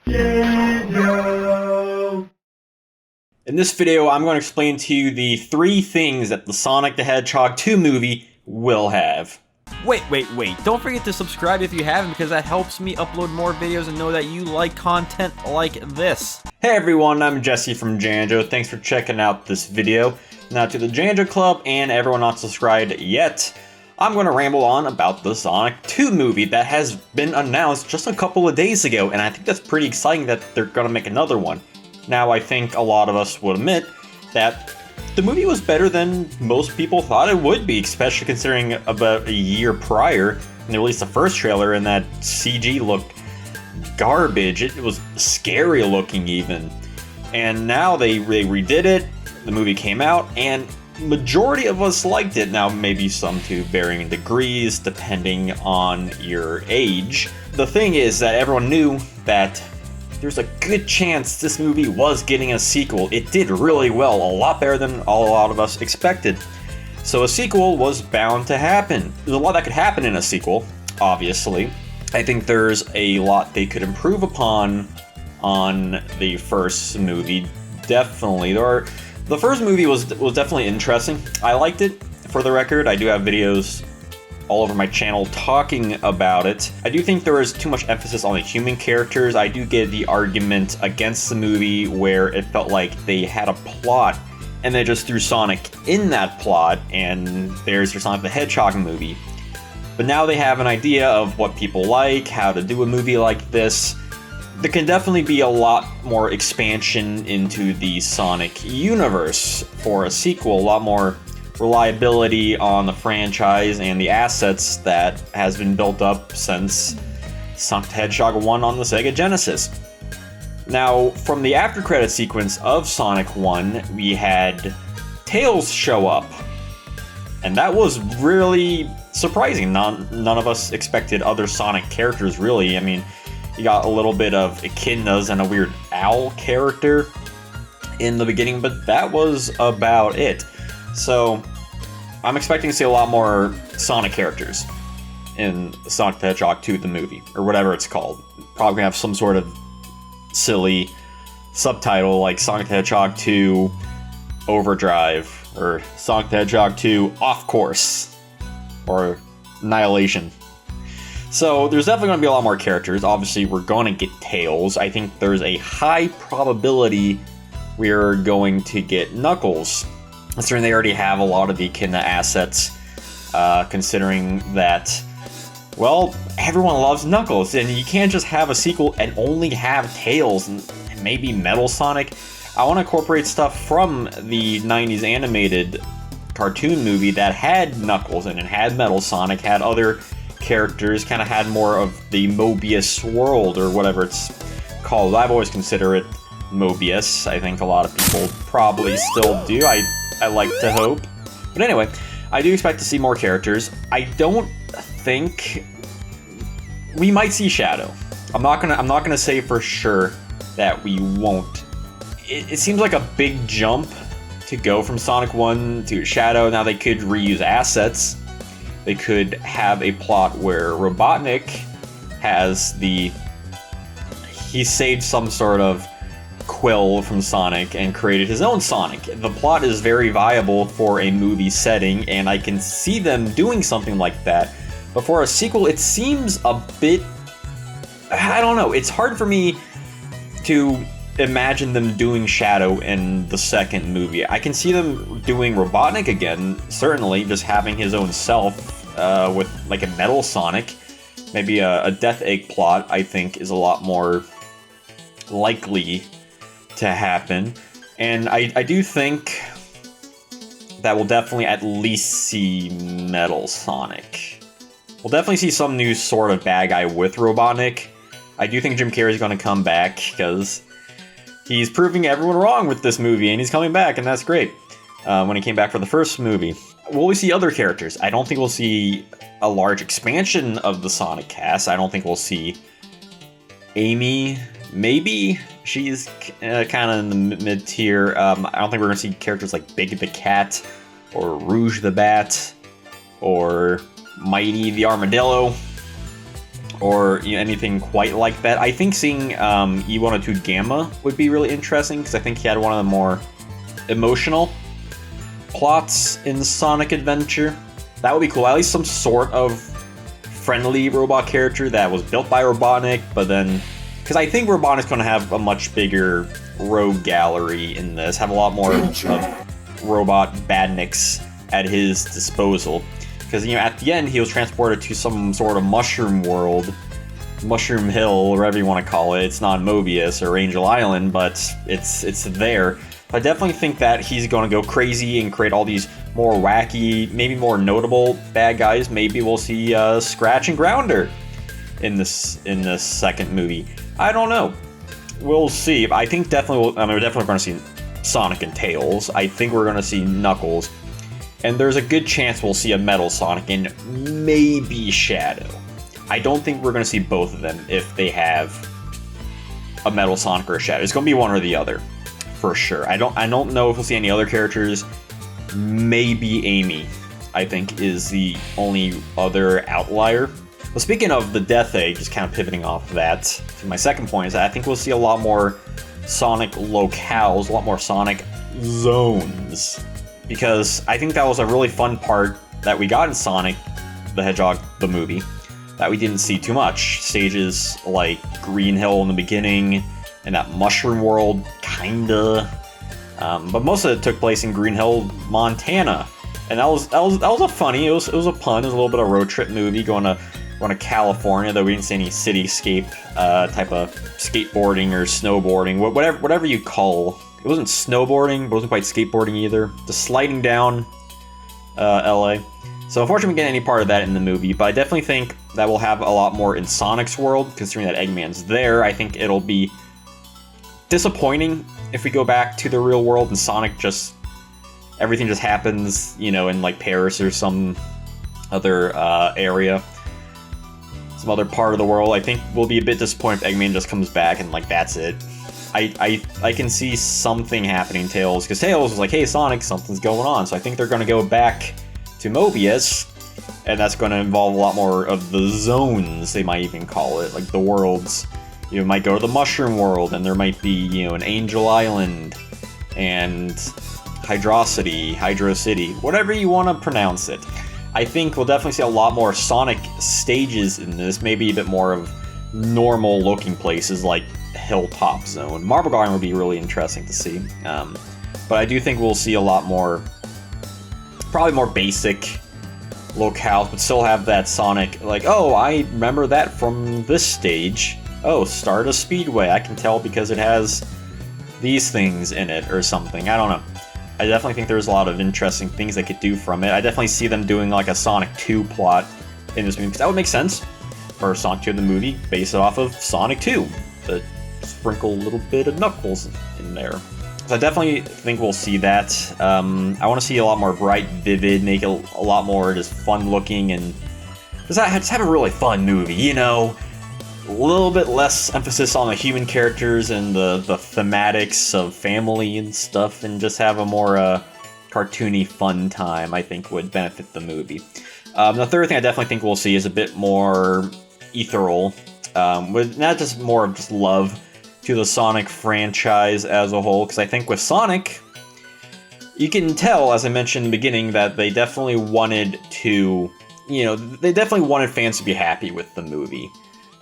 Janjo. In this video, I'm going to explain to you the 3 things that the Sonic the Hedgehog 2 movie will have. Wait, don't forget to subscribe if you haven't, because that helps me upload more videos and know that you like content like this. Hey everyone, I'm Jesse from Janjo. Thanks for checking out this video. Now to the Janjo Club and everyone not subscribed yet, I'm going to ramble on about the Sonic 2 movie that has been announced just a couple of days ago, and I think that's pretty exciting that they're going to make another one. Now, I think a lot of us would admit that the movie was better than most people thought it would be, especially considering about a year prior, when they released the first trailer and that CG looked garbage. It was scary looking even. And now they redid it, the movie came out, and majority of us liked it. Now, maybe some to varying degrees, depending on your age. The thing is that everyone knew that there's a good chance this movie was getting a sequel. It did really well, a lot better than a lot of us expected. So a sequel was bound to happen. There's a lot that could happen in a sequel, obviously. I think there's a lot they could improve upon on the first movie, definitely. The first movie was definitely interesting. I liked it, for the record. I do have videos all over my channel talking about it. I do think there was too much emphasis on the human characters. I do get the argument against the movie where it felt like they had a plot and they just threw Sonic in that plot, and there's your Sonic the Hedgehog movie. But now they have an idea of what people like, how to do a movie like this. There can definitely be a lot more expansion into the Sonic universe for a sequel, a lot more reliability on the franchise and the assets that has been built up since Sonic the Hedgehog 1 on the Sega Genesis. Now, from the after credit sequence of Sonic 1, we had Tails show up, and that was really surprising. None of us expected other Sonic characters, really. I mean, you got a little bit of echidnas and a weird owl character in the beginning, but that was about it. So, I'm expecting to see a lot more Sonic characters in Sonic the Hedgehog 2, the movie, or whatever it's called. Probably gonna have some sort of silly subtitle like Sonic the Hedgehog 2 Overdrive, or Sonic the Hedgehog 2 Off Course, or Annihilation. So, there's definitely gonna be a lot more characters. Obviously, we're gonna get Tails. I think there's a high probability we're going to get Knuckles. Considering they already have a lot of the Echidna assets, considering that, well, everyone loves Knuckles, and you can't just have a sequel and only have Tails and maybe Metal Sonic. I want to incorporate stuff from the 90s animated cartoon movie that had Knuckles and it had Metal Sonic, had other characters, kind of had more of the Mobius world, or whatever it's called. I've always considered it Mobius. I think a lot of people probably still do. I like to hope. But anyway, I do expect to see more characters. I don't think we might see Shadow. I'm not gonna say for sure that we won't. It seems like a big jump to go from Sonic 1 to Shadow. Now they could reuse assets. They could have a plot where Robotnik he saved some sort of quill from Sonic and created his own Sonic. The plot is very viable for a movie setting, and I can see them doing something like that. But for a sequel, it seems a bit... I don't know. It's hard for me to imagine them doing Shadow in the second movie. I can see them doing Robotnik again, certainly, just having his own self with like a Metal Sonic. Maybe a Death Egg plot, I think, is a lot more likely to happen. And I do think that we'll definitely at least see Metal Sonic. We'll definitely see some new sort of bad guy with Robotnik. I do think Jim Carrey's going to come back, because he's proving everyone wrong with this movie, and he's coming back, and that's great. When he came back for the first movie. Will we see other characters? I don't think we'll see a large expansion of the Sonic cast. I don't think we'll see Amy. Maybe she's kind of in the mid-tier. I don't think we're going to see characters like Big the Cat, or Rouge the Bat, or Mighty the Armadillo, or anything quite like that. I think seeing E102 Gamma would be really interesting, because I think he had one of the more emotional plots in Sonic Adventure. That would be cool. At least some sort of friendly robot character that was built by Robotnik, but then... Because I think Robotnik's going to have a much bigger rogue gallery in this, have a lot more of robot badniks at his disposal. Because, at the end, he was transported to some sort of mushroom world, Mushroom Hill, whatever you want to call it. It's not Mobius or Angel Island, but it's there. I definitely think that he's going to go crazy and create all these more wacky, maybe more notable bad guys. Maybe we'll see Scratch and Grounder in this second movie. I don't know. We'll see. I think we're definitely going to see Sonic and Tails. I think we're going to see Knuckles. And there's a good chance we'll see a Metal Sonic and maybe Shadow. I don't think we're going to see both of them if they have a Metal Sonic or a Shadow. It's going to be one or the other, for sure. I don't know if we'll see any other characters. Maybe Amy, I think, is the only other outlier. Well, speaking of the Death Egg, just kind of pivoting off of that, to my second point is that I think we'll see a lot more Sonic locales, a lot more Sonic zones. Because I think that was a really fun part that we got in Sonic the Hedgehog the Movie that we didn't see too much. Stages like Green Hill in the beginning and that Mushroom World, kinda. But most of it took place in Green Hill, Montana. And that was a funny, it was a pun, it was a little bit of a road trip movie going to California, though we didn't see any cityscape type of skateboarding or snowboarding, whatever you call. It wasn't snowboarding, but it wasn't quite skateboarding either. Just sliding down LA. So unfortunately we didn't get any part of that in the movie, but I definitely think that we'll have a lot more in Sonic's world, considering that Eggman's there. I think it'll be disappointing if we go back to the real world and Sonic everything just happens, in like Paris or some other area. Some other part of the world. I think we'll be a bit disappointed if Eggman just comes back and that's it. I can see something happening in Tails, because Tails was like, hey Sonic, something's going on. So I think they're going to go back to Mobius, and that's going to involve a lot more of the zones, they might even call it, like the worlds. You might go to the Mushroom World, and there might be, an Angel Island, and Hydro City, whatever you want to pronounce it. I think we'll definitely see a lot more Sonic stages in this, maybe a bit more of normal looking places like Hilltop Zone. Marble Garden would be really interesting to see. But I do think we'll see a lot more, probably more basic locales, but still have that Sonic, like, oh, I remember that from this stage. Oh, Stardust Speedway, I can tell because it has these things in it or something. I don't know. I definitely think there's a lot of interesting things they could do from it. I definitely see them doing like a Sonic 2 plot in this movie, because that would make sense for Sonic 2 in the movie, based off of Sonic 2. But sprinkle a little bit of Knuckles in there. So I definitely think we'll see that. I want to see a lot more bright, vivid, make it a lot more just fun looking, and just have a really fun movie, A little bit less emphasis on the human characters and the thematics of family and stuff, and just have a more cartoony, fun time, I think would benefit the movie. The third thing I definitely think we'll see is a bit more ethereal, with not just more of just love to the Sonic franchise as a whole, because I think with Sonic, you can tell, as I mentioned in the beginning, that they definitely wanted to, they definitely wanted fans to be happy with the movie,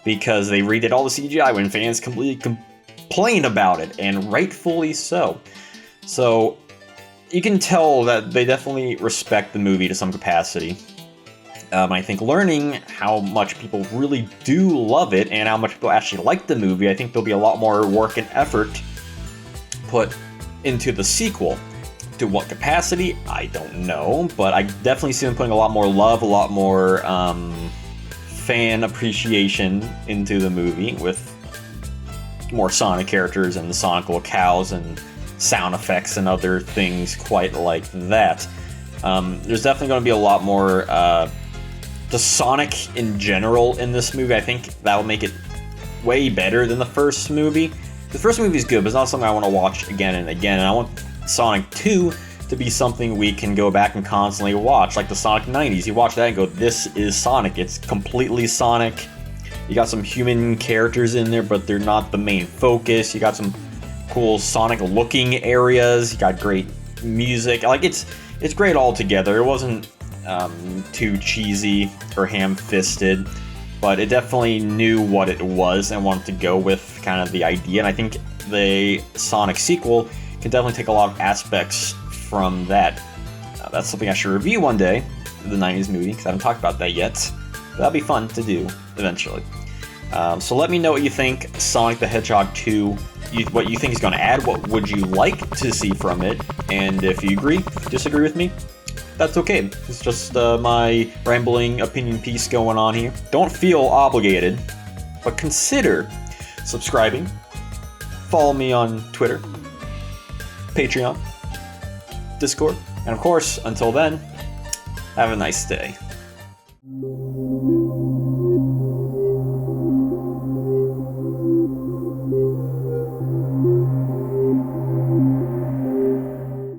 because they redid all the CGI when fans completely complained about it, and rightfully so. So you can tell that they definitely respect the movie to some capacity. I think learning how much people really do love it and how much people actually like the movie, I think there'll be a lot more work and effort put into the sequel. To what capacity, I don't know, but I definitely see them putting a lot more love, a lot more fan appreciation into the movie, with more Sonic characters and the Sonic locales and sound effects and other things quite like that. There's definitely going to be a lot more the Sonic in general in this movie. I think that will make it way better than the first movie. The first movie is good, but it's not something I want to watch again and again, and I want Sonic 2 to be something we can go back and constantly watch, like the Sonic 90s. You watch that and go, this is Sonic. It's completely Sonic. You got some human characters in there, but they're not the main focus. You got some cool Sonic looking areas. You got great music. Like, it's great all together. It wasn't too cheesy or ham-fisted, but it definitely knew what it was and wanted to go with kind of the idea. And I think the Sonic sequel can definitely take a lot of aspects from that. That's something I should review one day, the 90s movie, because I haven't talked about that yet. But that'll be fun to do eventually. So let me know what you think. Sonic the Hedgehog 2, what you think is going to add, what would you like to see from it, and if you agree, disagree with me, that's okay. It's just my rambling opinion piece going on here. Don't feel obligated, but consider subscribing. Follow me on Twitter, Patreon, Discord, and of course, until then, have a nice day.